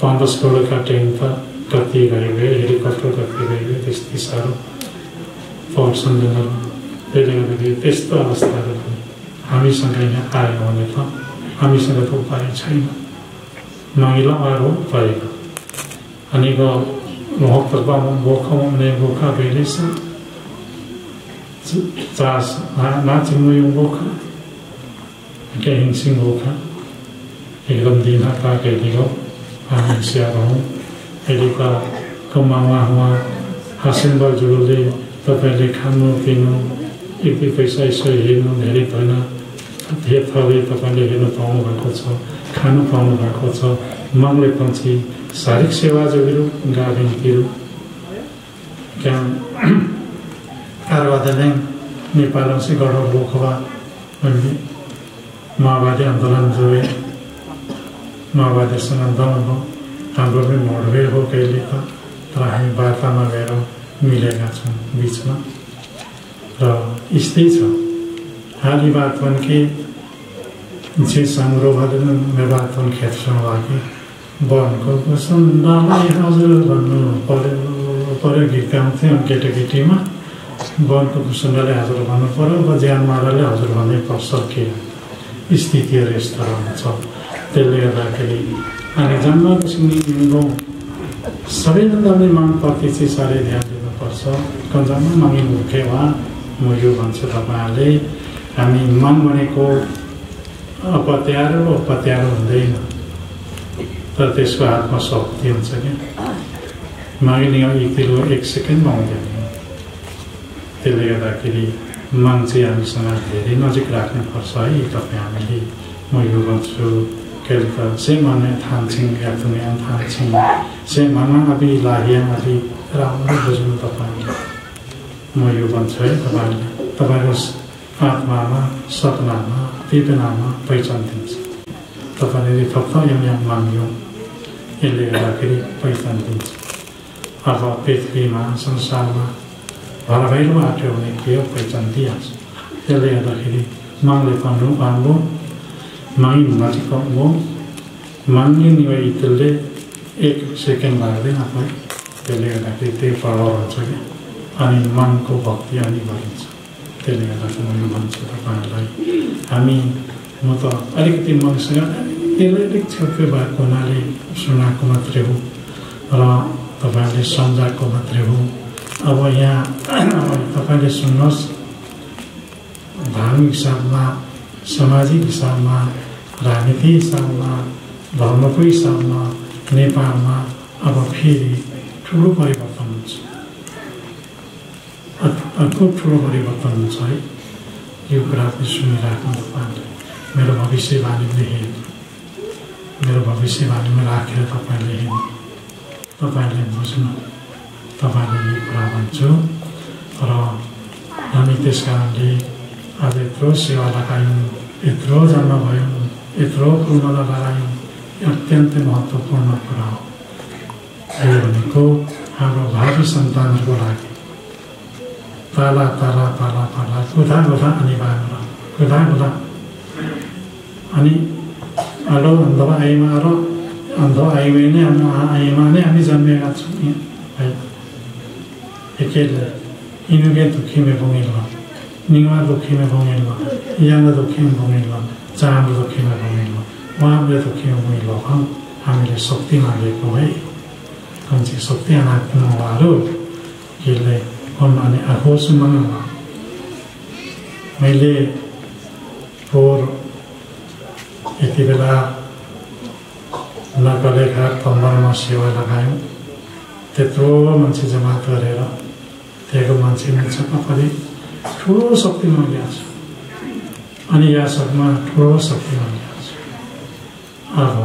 5-10 करोडका ट्याङ्क त कति गयो, हेलिकप्टर कति गयो, त्यस्तै साह्रो पर्छन् तिनीहरू। त्यसले गर्दाखेरि त्यस्तो अवस्थाहरू पनि हामीसँग यहाँ आयो भने त हामीसँग त उपाय छैन। मागिला आयो उपायको अनेको गोखा बेलेछ चास नाचिमुयुङ गोखा के हिंसिङ गोखा एकदम दिना काकेको हामी स्याहार हौँ। अहिलेका कमावा हासिन बाजुले तपाईँले खानु पिउनु एक दुई पैसा यसो हेर्नु धेरै भएन, थोरै तपाईँले हेर्नु पाउनु भएको छ, खानु पाउनु भएको छ। माग्ने पन्छी शारीरिक सेवा जोगिरो गाभिनतिर त्यहाँ कारवादले नेपालमा चाहिँ गडबड बोखवा भन्ने माओवादी आन्दोलन जोए। माओवादीसँग आन्दोलन हो, हाम्रो पनि मोडभेड हो कहिले त, तर हामी वार्तामा गएर मिलेका छौँ बिचमा। र यस्तै छ हाली बात पनि के जे संग्रह मेरो बात पनि खेतसँग लागि वनको सुन्दालाई हजुर भन्नु पऱ्यो गीत गाउँथ्यौँ केटाकेटीमा। वनको कुसुन्डाले हजुर भन्नु पऱ्यो, अब ज्यान माराले हजुर भन्नै पर्छ के स्थितिहरू यस्तो रहन्छ। त्यसले गर्दाखेरि अनि जन्म सिङ्गिङको सबैभन्दा पनि मागप्रति चाहिँ साह्रै ध्यान दिनुपर्छ। कन्जमा मागिङ मुख्य वा म यो भन्छु तपाईँहरूले, हामी माग भनेको अपत्यारो हुँदैन, तर त्यसको हातमा शक्ति हुन्छ क्या। मागिने 1 सेकेन्डमा आउँदैन। त्यसले गर्दाखेरि माग चाहिँ हामीसँग धेरै नजिक राख्नुपर्छ है तपाईँ हामीले। म यो भन्छु केल्का से माने थान्छिङ या दुनियाँ थान्छिङ से मामा अभी लाहियाँ अलि राम्रो बुझ्नु तपाईँले। म यो भन्छु है तपाईँले, तपाईँको आत्मामा सपनामा वेदनामा पहिचान दिन्छ। तपाईँले थप्न यहाँ माग्यौँ, यसले गर्दाखेरि पहिचान दिन्छ। अब पृथ्वीमा संसारमा भरभैरो आँट्यो भने के हो पहिचान दिइहाल्छ। त्यसले गर्दाखेरि माग्ने पाउनु पाउनु मागिन नजिक हो। माग्ने निवाइतले 1 सेकेन्ड लाग्दैन आफै। त्यसले गर्दाखेरि त्यही प्रभाव हुन्छ क्या। अनि मनको भक्ति अनि गरिन्छ। त्यसले गर्दा म भन्छु तपाईँहरूलाई, म त अलिकति मसँग अलिक छेउछाउ भएको हुनाले सुनाएको मात्रै हो र तपाईँहरूले सम्झाएको मात्रै हो। अब यहाँ तपाईँले सुन्नुहोस्, धार्मिक हिसाबमा, सामाजिक हिसाबमा, राजनीति हिसाबमा, धर्मको हिसाबमा नेपालमा अब फेरि ठुलो परिवर्तन हुन्छ, खुब ठुलो परिवर्तन हुन्छ है। यो कुरा पनि सुनिराख्नु तपाईँले। मेरो भविष्यवाणीले हेर्नु, मेरो भविष्यवाणीमा राखेर तपाईँले हेर्नु, तपाईँले बुझ्नु, तपाईँले यो कुरा भन्छु। र हामी त्यस कारणले आज यत्रो सेवा लगायौँ, यत्रो जन्म भयौँ, यत्रो फुलमाला लगायौँ, अत्यन्तै महत्त्वपूर्ण कुरा हो। यो भनेको हाम्रो भावी सन्तानहरूको लागि ताला ताला ताला ताला कुदा कुदा अनिवार्य कुदा कुदा अनि अलो अन्धो आइमा र अन्धो आइमै नै आइमा नै हामी जन्मेका छौँ है। एकेले इनुगे दुःखीमे भूमिल्ला, निमा दुःखीमे भूमिल्ला, यहाँ दुःखीमा भूमिल्ला, चाँद दुःखीमा भूमिल्ला, उहाँले दुःखीमा भूमिल्ला हामीले शक्ति मागेको है। कन्छे शक्ति आनाक्नु उहाँहरू यसले भन्नाले आफूसँग मैले पोहोर यति बेला नगरलेखा कम्बरमा सेवा लगायौँ, त्यत्रो मान्छे जम्मा गरेर त्यहाँको मान्छे सबैले ठुलो शक्ति मागेको छ अनि यासकमा ठुलो शक्ति मागेको छ। अब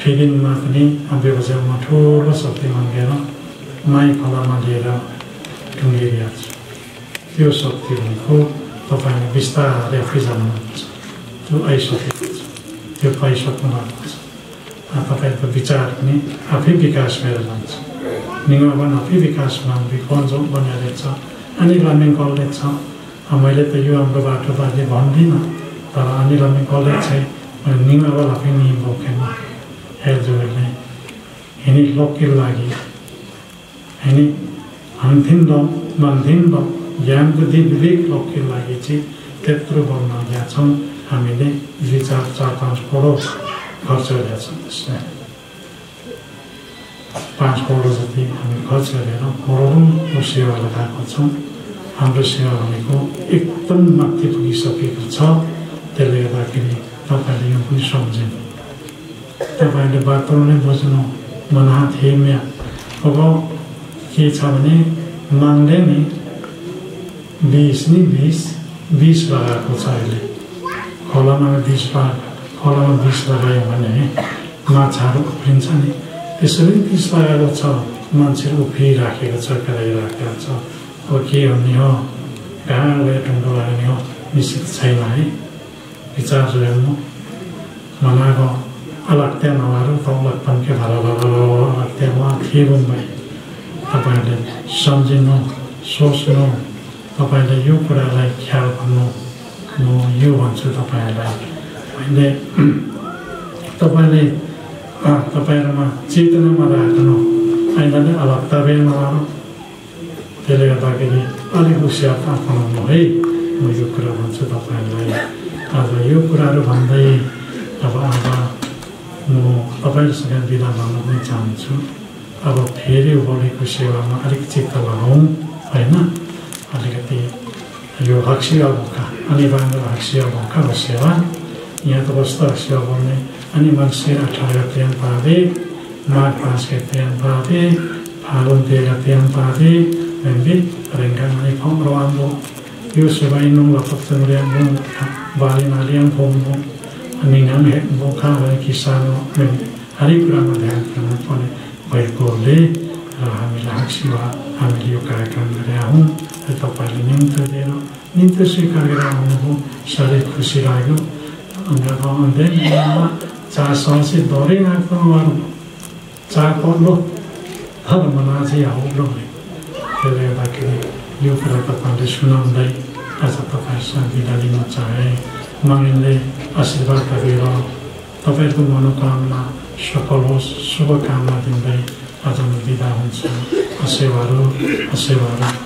फिलिङमा पनि बेबजारमा ठुलो शक्ति मागेर माई खोलामा लिएर ढुङ्गिरहेको छ। त्यो शक्ति भनेको तपाईँले बिस्तारै आफै जान्नुहुन्छ, त्यो आइसकेको छ, त्यो पाइसक्नु भएको छ। तपाईँको विचार पनि आफै विकास भएर जान्छ, निगमन आफै विकासमा विकन्जो बनेर छ। अनि लमिङ कलेज छ, मैले त यो हाम्रो बाटो बाजे भन्दिनँ, तर अनि लमिङ कलेज छ निगमन आफै नियम बोकेन हेर्जोले हिँडी लोकको लागि हिँडी भन्थिम ल भन्थिम ल ज्ञान बुद्धि विवेक लोकको लागि चाहिँ त्यत्रो गर्न गएका छौँ। हामीले 2-4-5 करोड खर्च गरेका छौँ। त्यसमा 5 करोड जति हामी खर्च गरेर करोडौँको सेवा लगाएको छौँ। हाम्रो सेवा भनेको एकदम माथि पुगिसकेको छ। त्यसले गर्दाखेरि तपाईँले यो पनि सम्झिनु, तपाईँले वातावरण नै बुझ्नु मना थिएँ। अब के छ भने मागले नि 20 लगाएको छ अहिले खोलामा 20 खोलामा 20 लगायो भने माछाहरू उफ्रिन्छ नि, त्यसरी 20 लगाएको छ। मान्छेहरू उफ्रिराखेको छ, कराइराखेको छ। अब के भन्ने हो, कहाँ गएर ढुङ्गो लाग्ने हो निश्चित छैन है। विचार हेर्नु मनाको अलग्त्या नभएर तौलक पन्के अलग्त्या उहाँ थिए भाइ। तपाईँहरूले सम्झिनु, सोच्नु, तपाईँले यो कुरालाई ख्याल गर्नु। म यो भन्छु तपाईँहरूलाई, अहिले तपाईँहरूमा चेतनामा राख्नु, अहिले नै अलग्ता बेल नगर्नु। त्यसले गर्दाखेरि अलिक होसियार अपनाउनु है। म यो कुरा भन्छु तपाईँहरूलाई। आज यो कुराहरू भन्दै अब म तपाईँहरूसँग बिदा माग्न पनि चाहन्छु। अब फेरि बढीको सेवामा अलिक चित्त लगाउँ होइन। अलिकति यो हक्सिया भोका अनिवार्य हक्सिया भोकाको सेवा यहाँ त कस्तो हक्सिया बोल्ने अनि मान्छे 18 गते पादे, माघ 5 गते पादे, फागुन 13 गते पादे भन्ने रेङ्गामाई फम्रवाम्बो यो सुबाइनुङ लपक्चुङल्याङ्बो बालीनालियाङ फोम्बो निगाम हेक्बो खाँदै किसानो हरेक कुरामा ध्यान दिनुपर्ने भएकोले र हामीलाई हक्सिया हामीले यो कार्यक्रम गरेका हौँ। र तपाईँले निम्तो दिएर निम्तो स्वीकार गरेर आउनुभयो, साह्रै खुसी लाग्यो। चार सय दरै लाग्नु चार पर्लो अब मना चाहिँ आउलो। त्यसले गर्दाखेरि यो कुरा तपाईँले सुनाउँदै आज तपाईँसँग बिदा लिन चाहे। मङ्गलले आशीर्वाद गरेर तपाईँहरूको मनोकामना सफल होस्, शुभकामना दिँदै आज म बिदा हुन्छु। असेवारो